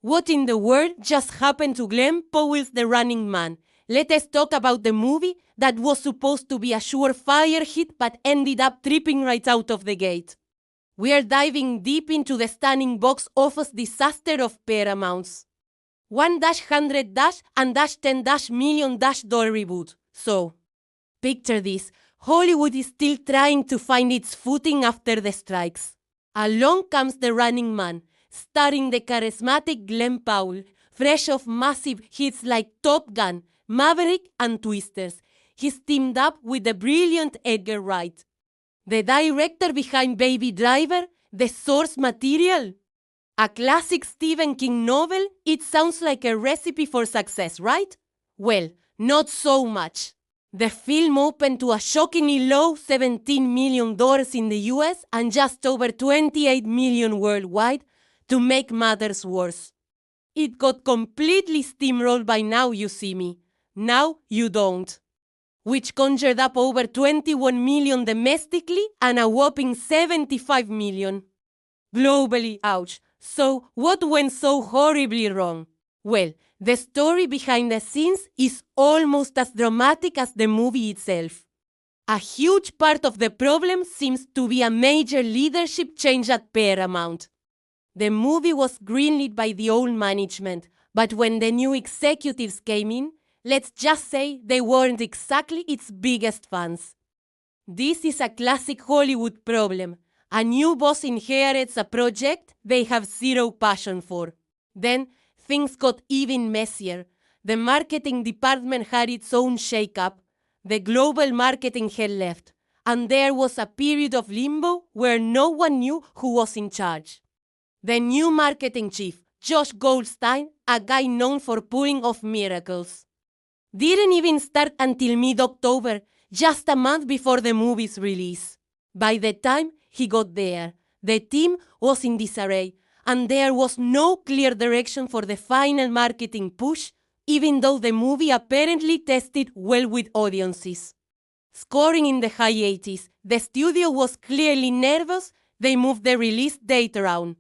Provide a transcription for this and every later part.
What in the world just happened to Glen Powell's The Running Man? Let us talk about the movie that was supposed to be a surefire hit but ended up tripping right out of the gate. We are diving deep into the stunning box office disaster of Paramount's 1-100- and $10-million reboot. So, picture this. Hollywood is still trying to find its footing after the strikes. Along comes The Running Man, starring the charismatic Glen Powell, fresh off massive hits like Top Gun, Maverick, and Twisters. He's teamed up with the brilliant Edgar Wright, the director behind Baby Driver, the source material. A classic Stephen King novel, it sounds like a recipe for success, right? Well, not so much. The film opened to a shockingly low $17 million in the US and just over $28 million worldwide. To make matters worse, it got completely steamrolled by Now You See Me, Now You Don't, which conjured up over $21 million domestically and a whopping $75 million globally. Ouch. So, what went so horribly wrong? Well, the story behind the scenes is almost as dramatic as the movie itself. A huge part of the problem seems to be a major leadership change at Paramount. The movie was greenlit by the old management, but when the new executives came in, let's just say they weren't exactly its biggest fans. This is a classic Hollywood problem. A new boss inherits a project they have zero passion for. Then, things got even messier. The marketing department had its own shakeup. The global marketing head left, and there was a period of limbo where no one knew who was in charge. The new marketing chief, Josh Goldstein, a guy known for pulling off miracles, didn't even start until mid-October, just a month before the movie's release. By the time he got there, the team was in disarray, and there was no clear direction for the final marketing push, even though the movie apparently tested well with audiences. Scoring in the high 80s, the studio was clearly nervous. They moved the release date around,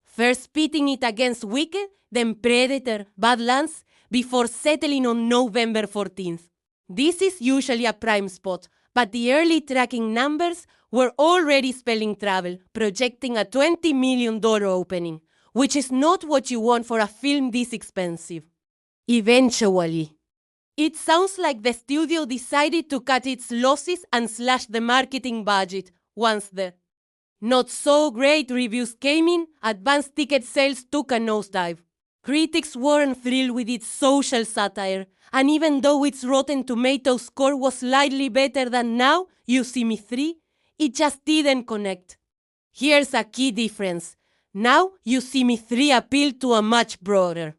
first pitting it against Wicked, then Predator, Badlands, before settling on November 14th. This is usually a prime spot, but the early tracking numbers were already spelling trouble, projecting a $20 million opening, which is not what you want for a film this expensive. Eventually, it sounds like the studio decided to cut its losses and slash the marketing budget once the not so great reviews came in. Advance ticket sales took a nosedive. Critics weren't thrilled with its social satire, and even though its Rotten Tomatoes score was slightly better than Now You See Me 3, it just didn't connect. Here's a key difference. Now You See Me 3 appealed to a much broader,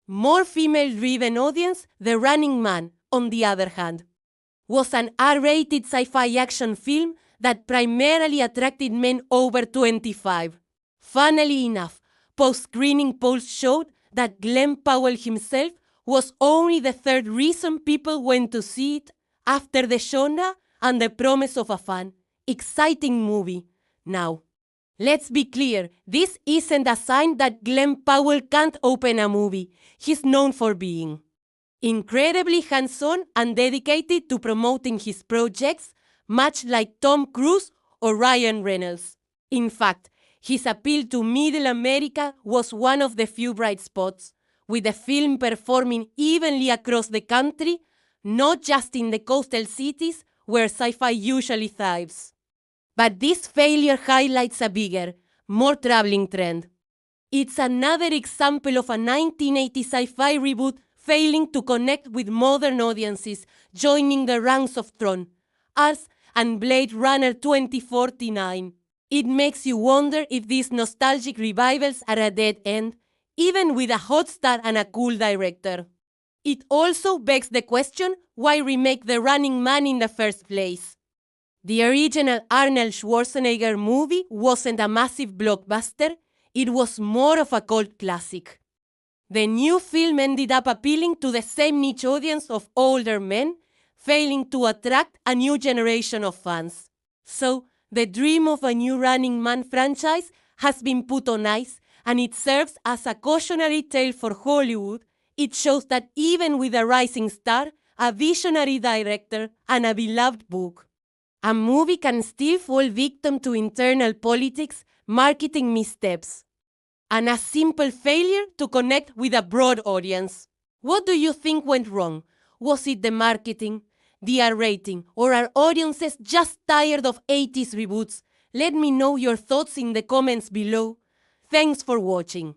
more female-driven audience. The Running Man, on the other hand, was an R-rated sci-fi action film that primarily attracted men over 25. Funnily enough, post-screening polls showed that Glen Powell himself was only the third reason people went to see it, after the genre and the promise of a fun, exciting movie. Now, let's be clear, this isn't a sign that Glen Powell can't open a movie. He's known for being incredibly hands-on and dedicated to promoting his projects, much like Tom Cruise or Ryan Reynolds. In fact, his appeal to Middle America was one of the few bright spots, with the film performing evenly across the country, not just in the coastal cities where sci-fi usually thrives. But this failure highlights a bigger, more troubling trend. It's another example of a 1980 sci-fi reboot failing to connect with modern audiences, joining the ranks of Tron, Us, and Blade Runner 2049. It makes you wonder if these nostalgic revivals are a dead end, even with a hot star and a cool director. It also begs the question, why remake The Running Man in the first place? The original Arnold Schwarzenegger movie wasn't a massive blockbuster, it was more of a cult classic. The new film ended up appealing to the same niche audience of older men, failing to attract a new generation of fans. So, the dream of a new Running Man franchise has been put on ice, and it serves as a cautionary tale for Hollywood. It shows that even with a rising star, a visionary director, and a beloved book, a movie can still fall victim to internal politics, marketing missteps, and a simple failure to connect with a broad audience. What do you think went wrong? Was it the marketing, the R rating, or are audiences just tired of 80s reboots? Let me know your thoughts in the comments below. Thanks for watching.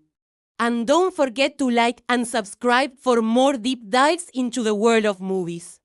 And don't forget to like and subscribe for more deep dives into the world of movies.